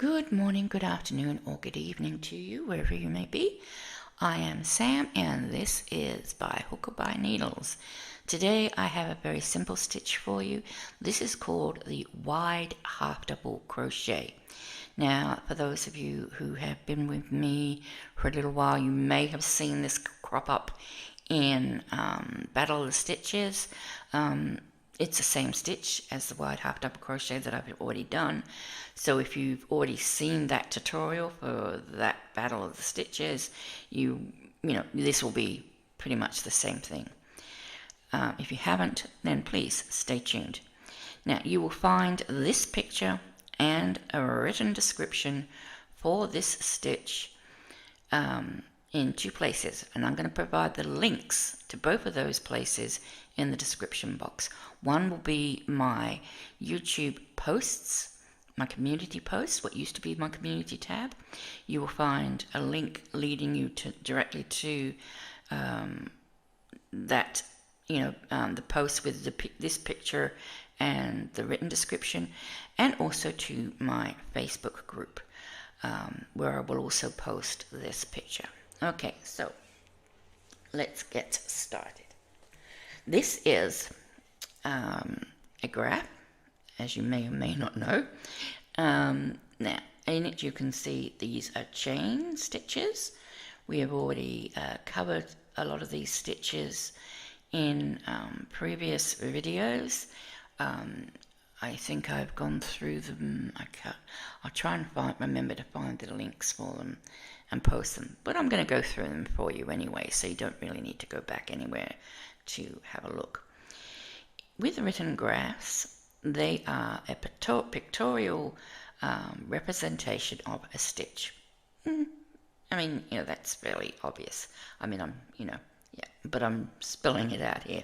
Good morning, good afternoon, or good evening to you, wherever you may be. I am Sam, and this is By Hook or By Needles. Today I have a very simple stitch for you. This is called the wide half double crochet. Now, for those of you who have been with me for a little while, you may have seen this crop up in Battle of the Stitches. It's the same stitch as the wide half double crochet that I've already done. So if you've already seen that tutorial for that Battle of the Stitches, you know this will be pretty much the same thing. If you haven't, then please stay tuned. Now you will find this picture and a written description for this stitch in two places, and I'm going to provide the links to both of those places in the description box. One will be my YouTube posts, my community posts, what used to be my community tab. You will find a link leading you directly to that, the post with this picture and the written description, and also to my Facebook group, where I will also post this picture. Okay, so let's get started. This is a graph, as you may or may not know. Now, in it you can see these are chain stitches. We have already covered a lot of these stitches in previous videos. I think I've gone through them. I'll try and remember to find the links for them and post them, but I'm going to go through them for you anyway, so you don't really need to go back anywhere to have a look. With written graphs, they are a pictorial representation of a stitch. I mean, that's fairly obvious. I mean, but I'm spelling it out here.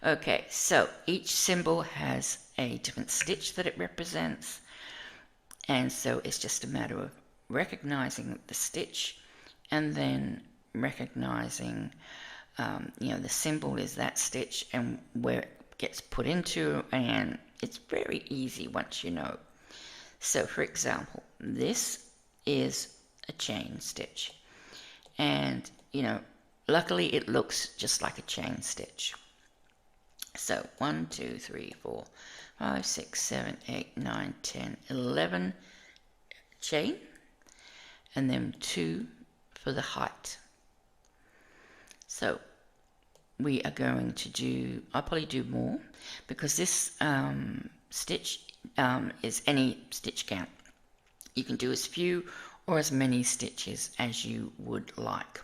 Okay, so each symbol has a different stitch that it represents, and so it's just a matter of recognizing the stitch and then recognizing the symbol is that stitch and where it gets put into, and it's very easy once you know. So for example, this is a chain stitch, and luckily it looks just like a chain stitch. So 1, 2, 3, 4, 5, 6, 7, 8, 9, 10, 11 chain, and then 2 for the height. So we are going to do, I'll probably do more, because this stitch is any stitch count. You can do as few or as many stitches as you would like.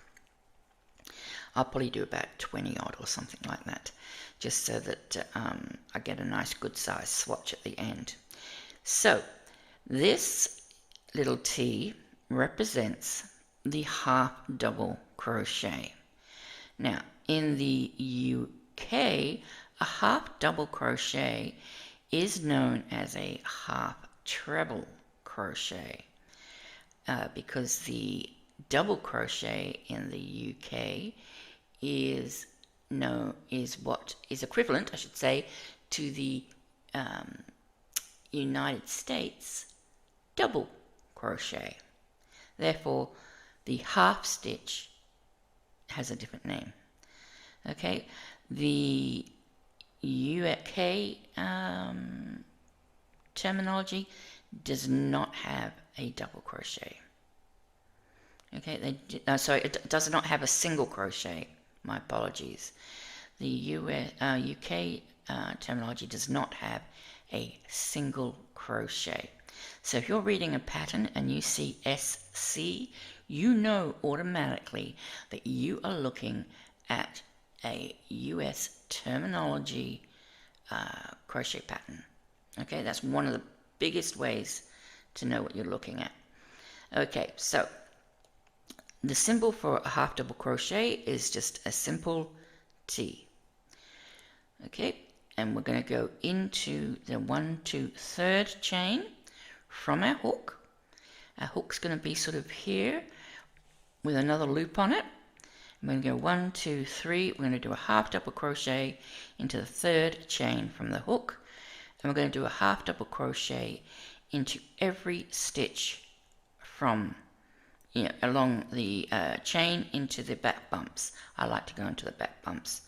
I'll probably do about 20 odd or something like that, just so that I get a nice good size swatch at the end. So this little T represents the half double crochet. Now in the UK, a half double crochet is known as a half treble crochet, because the double crochet in the UK is what is equivalent, I should say, to the United States double crochet. Therefore, the half stitch has a different name. Okay, the UK terminology does not have a double crochet. Okay, it does not have a single crochet. My apologies. The UK terminology does not have a single crochet. So if you're reading a pattern and you see SC, you know automatically that you are looking at a US terminology crochet pattern. Okay, that's one of the biggest ways to know what you're looking at. Okay, so the symbol for a half double crochet is just a simple T. Okay, and we're going to go into the 1, 2, 3rd chain from our hook. Our hook's going to be sort of here with another loop on it. I'm going to go 1, 2, 3. We're going to do a half double crochet into the 3rd chain from the hook, and we're going to do a half double crochet into every stitch from along the chain into the back bumps. I like to go into the back bumps.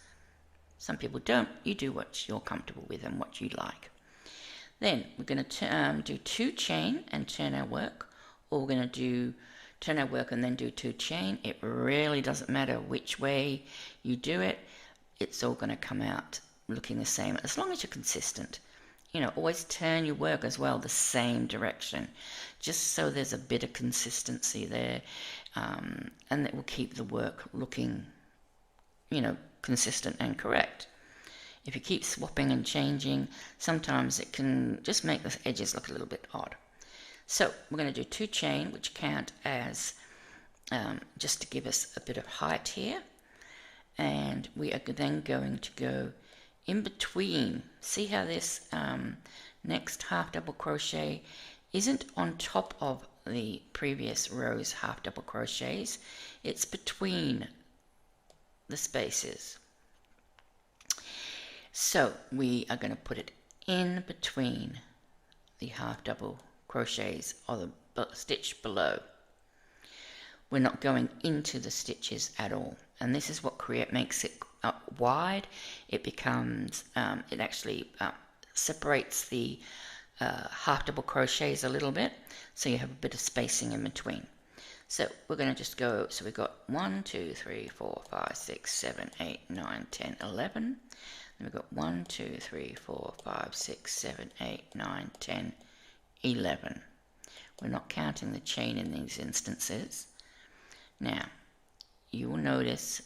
Some people don't. You do what you're comfortable with and what you like. Then we're going to do 2 chain and turn our work, or we're going to do turn our work and then do 2 chain. It really doesn't matter which way you do it. It's all going to come out looking the same as long as you're consistent. Always turn your work as well the same direction, just so there's a bit of consistency there, and that will keep the work looking, consistent and correct. If you keep swapping and changing, sometimes it can just make the edges look a little bit odd. So we're going to do 2 chain, which count as just to give us a bit of height here, and we are then going to go in between. See how this next half double crochet isn't on top of the previous row's half double crochets, it's between the spaces. So we are going to put it in between the half double crochets or the stitch below. We're not going into the stitches at all, and this is what makes it wide. It becomes it actually separates the half double crochets a little bit, so you have a bit of spacing in between. So we're going to just go, so we've got 1 2 3 4 5 6 7 8 9 10 11, and we've got 1 2 3 4 5 6 7 8 9 10 11. We're not counting the chain in these instances. Now you will notice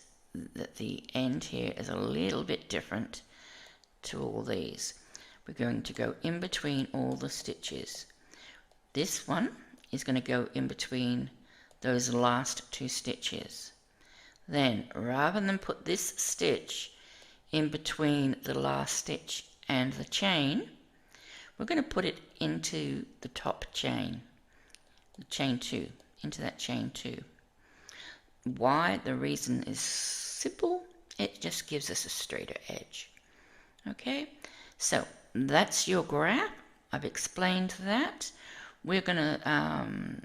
that the end here is a little bit different to all these. We're going to go in between all the stitches. This one is going to go in between those last 2 stitches. Then, rather than put this stitch in between the last stitch and the chain, we're going to put it into the top chain, the chain 2, into that chain 2. Why? The reason is simple. It just gives us a straighter edge. Okay, so that's your graph. I've explained that. We're going to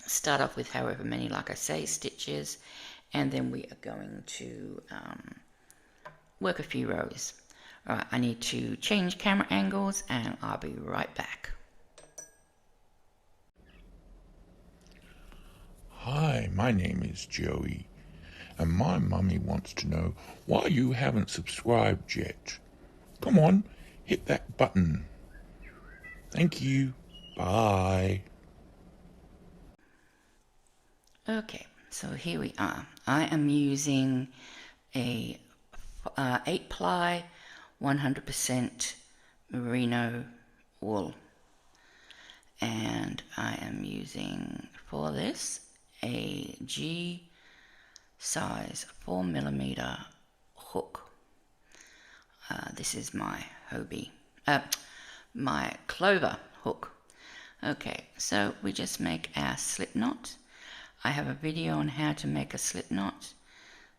start off with however many, like I say, stitches, and then we are going to work a few rows. All right, I need to change camera angles and I'll be right back. Hi, my name is Joey, and my mummy wants to know why you haven't subscribed yet. Come on, hit that button. Thank you. Bye. Okay, so here we are. I am using a 8-ply 100% merino wool, and I am using for this a G size 4mm hook. This is my Hobie, my Clover hook. Okay, so we just make our slip knot. I have a video on how to make a slip knot,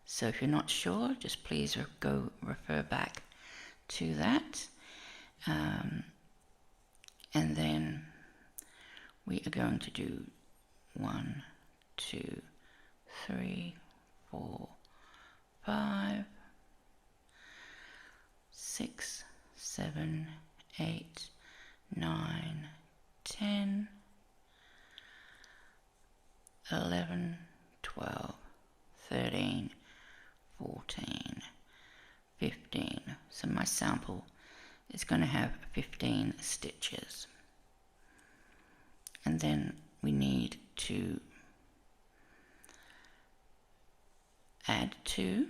so if you're not sure, just please go refer back to that. And then we are going to do 1 2 3 4 5 6 7 8 9 10 11 12 13 14 15. So my sample is going to have 15 stitches, and then we need to add 2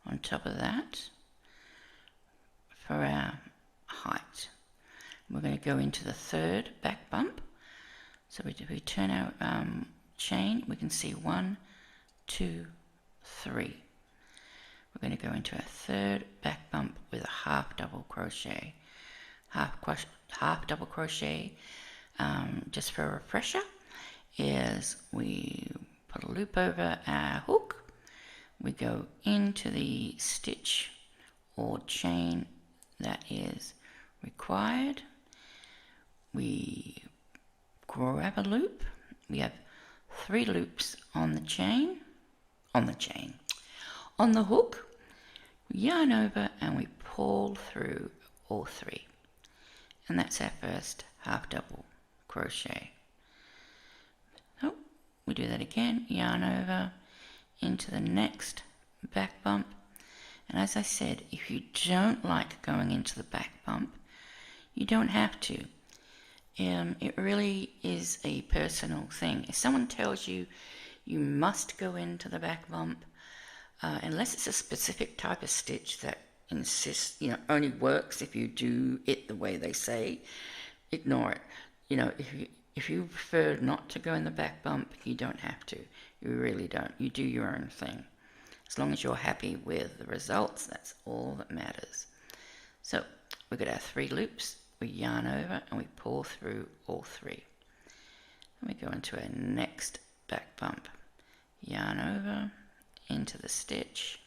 on top of that for our height. We're going to go into the 3rd back bump. So if we turn our chain, we can see 1 2 3. We're going to go into our 3rd back bump with a half double crochet. Half double crochet, just for a refresher, is we put a loop over our hook, we go into the stitch or chain that is required, we grab a loop. We have 3 loops on the chain, on the hook, we yarn over and we pull through all 3. And that's our first half double crochet. So we do that again, yarn over into the next back bump. And as I said, if you don't like going into the back bump, you don't have to. It really is a personal thing. If someone tells you you must go into the back bump, unless it's a specific type of stitch that insists, only works if you do it the way they say, ignore it. If you prefer not to go in the back bump, you don't have to. You really don't. You do your own thing. As long as you're happy with the results, that's all that matters. So we've got our 3 loops, we yarn over and we pull through all 3. And we go into our next back bump. Yarn over into the stitch.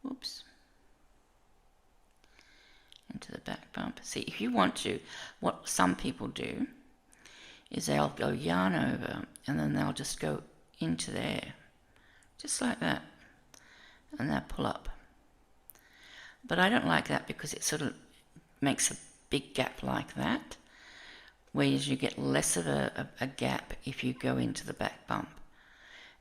Whoops. Into the back bump. See, if you want to, what some people do is they'll go yarn over and then they'll just go into there. Just like that. And they'll pull up. But I don't like that because it sort of makes a big gap like that, whereas you get less of a gap if you go into the back bump.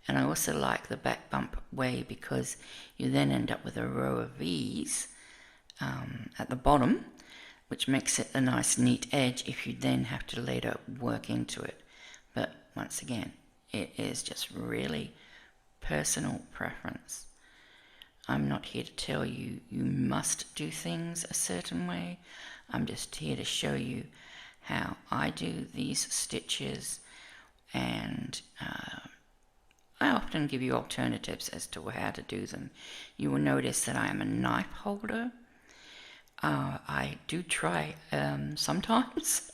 And I also like the back bump way because you then end up with a row of V's at the bottom, which makes it a nice neat edge if you then have to later work into it. But once again, it is just really personal preference. I'm not here to tell you you must do things a certain way. I'm just here to show you how I do these stitches, and I often give you alternatives as to how to do them. You will notice that I am a knife holder. I do try sometimes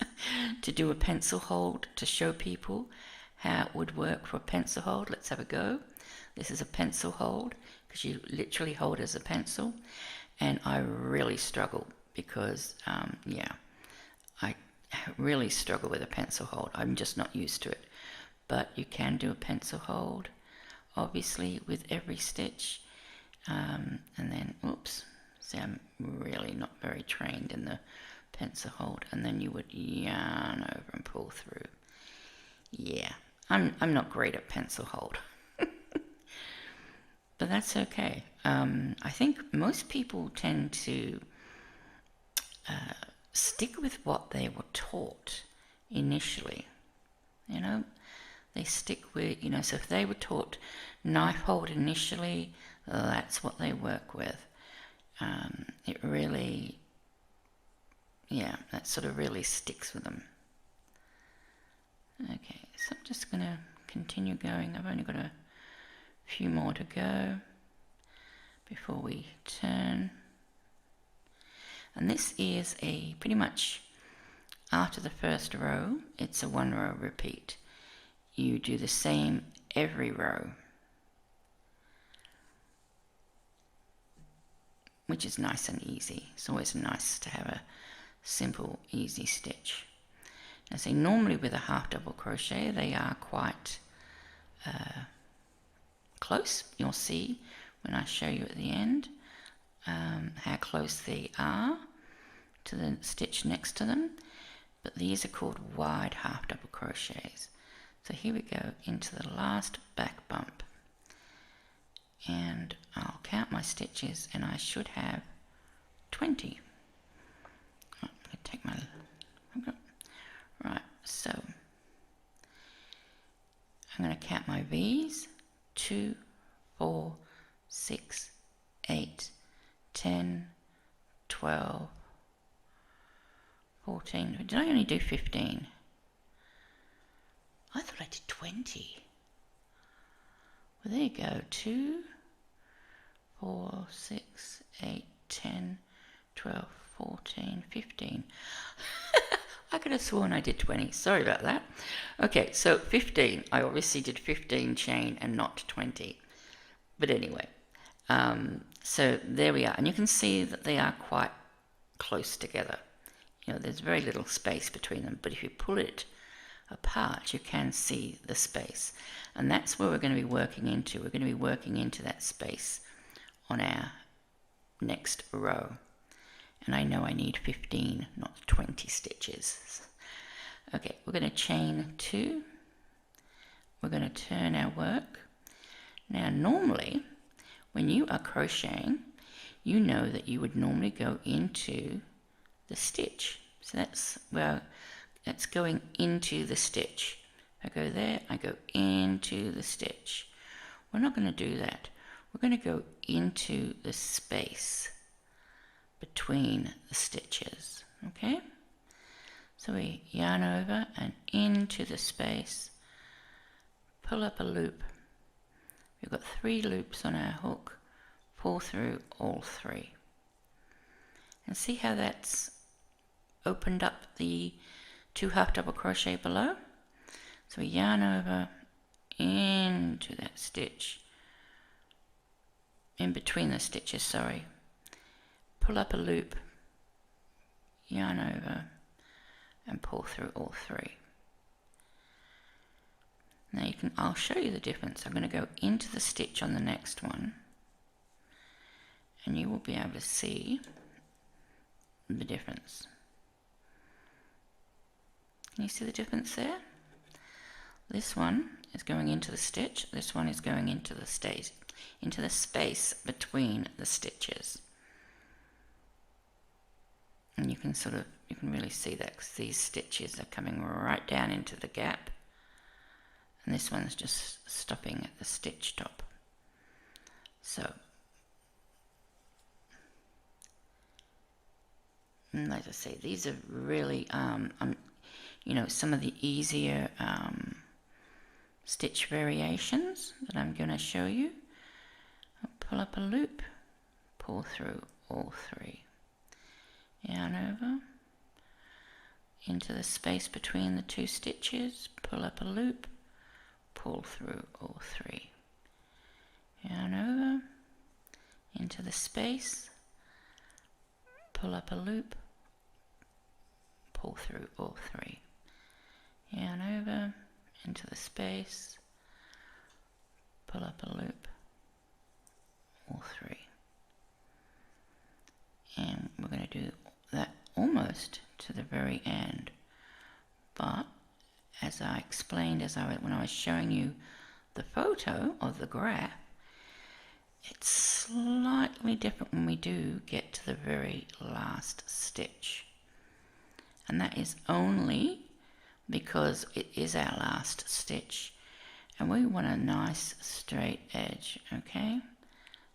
to do a pencil hold to show people how it would work for a pencil hold. Let's have a go. This is a pencil hold because you literally hold as a pencil, and I really struggle because I really struggle with a pencil hold. I'm just not used to it. But you can do a pencil hold obviously with every stitch, and then oops, see, I'm really not very trained in the pencil hold, and then you would yarn over and pull through. Yeah, I'm not great at pencil hold. But that's okay. I think most people tend to stick with what they were taught initially. They stick with, so if they were taught knife hold initially, that's what they work with. It really, that sort of really sticks with them. Okay, so I'm just going to continue going. I've only got a few more to go before we turn. And this is a pretty much after the first row, it's a 1 row repeat. You do the same every row, which is nice and easy. It's always nice to have a simple, easy stitch. Now, see, normally with a half double crochet, they are quite close. You'll see when I show you at the end how close they are to the stitch next to them. But these are called wide half double crochets. So here we go into the last back bump, and I'll count my stitches, and I should have 20. I'm going to take my, right, so I'm going to count my V's. 2, 4, 6, 8, 10, 12, 14. Did I only do 15? I thought I did 20. Well, there you go. 2, 4, 6, 8, 10, 12, 14, 15. I could have sworn I did 20. Sorry about that. Okay, so 15. I obviously did 15 chain and not 20. But anyway, so there we are. And you can see that they are quite close together. There's very little space between them. But if you pull it apart, you can see the space. And that's where we're going to be working into. We're going to be working into that space on our next row. And I know I need 15, not 20 stitches. Okay, we're going to chain 2. We're going to turn our work. Now normally, when you are crocheting, you know that you would normally go into the stitch. So that's going into the stitch. I go there, I go into the stitch. We're not going to do that. We're going to go into the space between the stitches. Okay? So we yarn over and into the space, pull up a loop. We've got 3 loops on our hook, pull through all 3. And see how that's opened up the 2 half double crochet below? So we yarn over into that stitch, in between the stitches, sorry. Pull up a loop, yarn over, and pull through all 3. Now I'll show you the difference. I'm going to go into the stitch on the next one, and you will be able to see the difference. Can you see the difference there? This one is going into the stitch, this one is going into the space between the stitches. And you can really see that because these stitches are coming right down into the gap. And this one's just stopping at the stitch top. So, and as I say, these are really, some of the easier stitch variations that I'm going to show you. I'll pull up a loop, pull through all 3. Yarn over into the space between the 2 stitches, pull up a loop, pull through all 3. Yarn over into the space, pull up a loop, pull through all 3. Yarn over into the space, pull up a loop, all 3. And we're going to do that almost to the very end, but as I explained when I was showing you the photo of the graph, it's slightly different when we do get to the very last stitch, and that is only because it is our last stitch and we want a nice straight edge. Okay,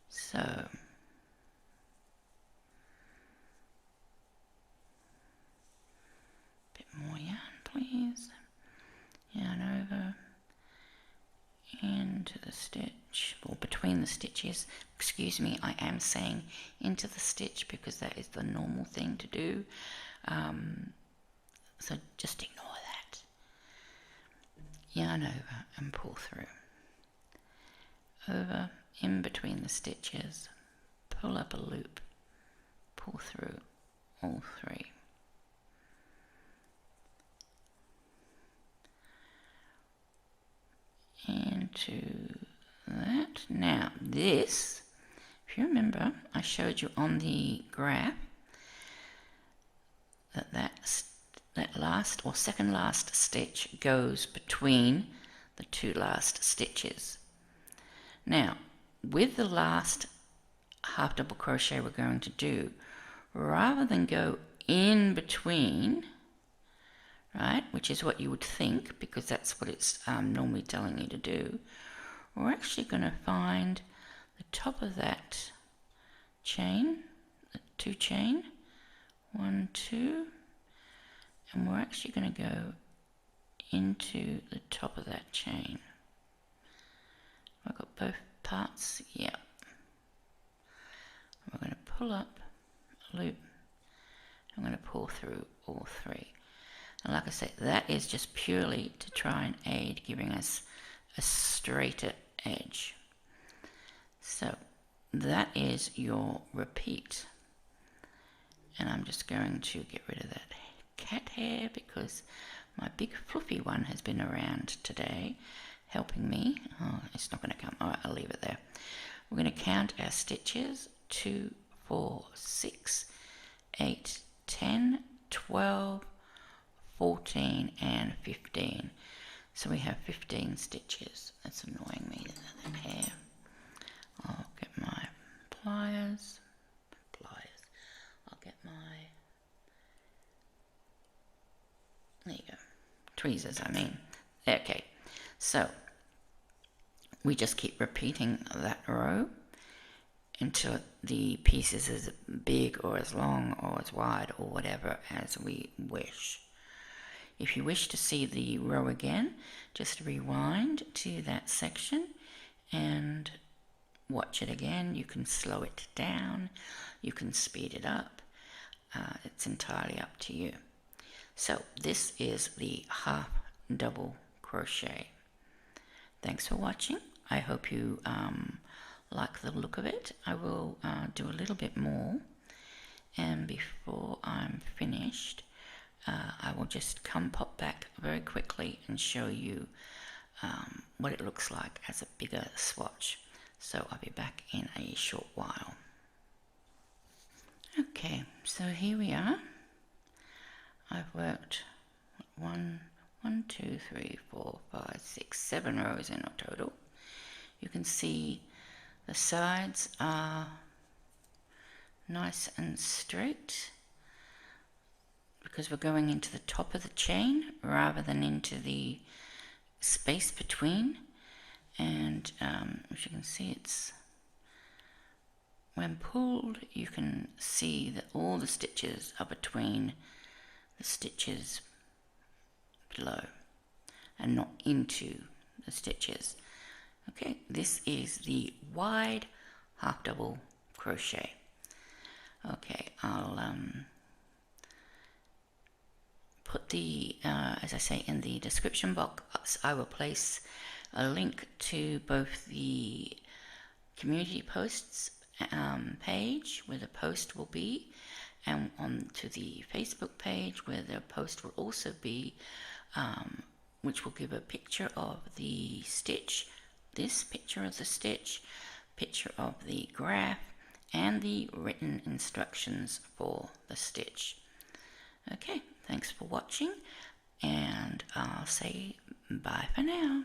so more yarn, please. Yarn over into the stitch, or between the stitches. Excuse me, I am saying into the stitch because that is the normal thing to do. So just ignore that. Yarn over and pull through. Over, in between the stitches, pull up a loop, pull through all 3. Into that. Now this, if you remember, I showed you on the graph that last or second last stitch goes between the 2 last stitches. Now with the last half double crochet we're going to do, rather than go in between, right, which is what you would think because that's what it's normally telling you to do, we're actually going to find the top of that chain, the 2 chain, 1, 2, and we're actually going to go into the top of that chain. I've got both parts, yeah. We're going to pull up a loop, I'm going to pull through all 3. And like I said, that is just purely to try and aid giving us a straighter edge. So that is your repeat. And I'm just going to get rid of that cat hair because My big fluffy one has been around today, helping me. Oh, it's not going to come. All right, I'll leave it there. We're going to count our stitches: 2, 4, 6, 8, 10, 12, 14, and 15. So we have 15 stitches. That's annoying me, that hair. I'll get my pliers. I'll get my, there you go, tweezers I mean. Okay, so we just keep repeating that row until the piece is as big or as long or as wide or whatever as we wish. If you wish to see the row again, just rewind to that section and watch it again. You can slow it down, you can speed it up. It's entirely up to you. So this is the half double crochet. Thanks for watching. I hope you like the look of it. I will do a little bit more, and before I'm finished, I will just pop back very quickly and show you what it looks like as a bigger swatch. So I'll be back in a short while. Okay, so here we are. I've worked 1, 2, 3, 4, 5, 6, 7 rows in total. You can see the sides are nice and straight, because we're going into the top of the chain rather than into the space between. And as you can see, it's, when pulled, you can see that all the stitches are between the stitches below and not into the stitches. Okay, this is the wide half double crochet. Okay, I'll put the, as I say, in the description box, I will place a link to both the community posts page where the post will be, and on to the Facebook page where the post will also be, which will give a picture of the stitch, this picture of the stitch, picture of the graph, and the written instructions for the stitch. Okay, thanks for watching, and I'll say bye for now.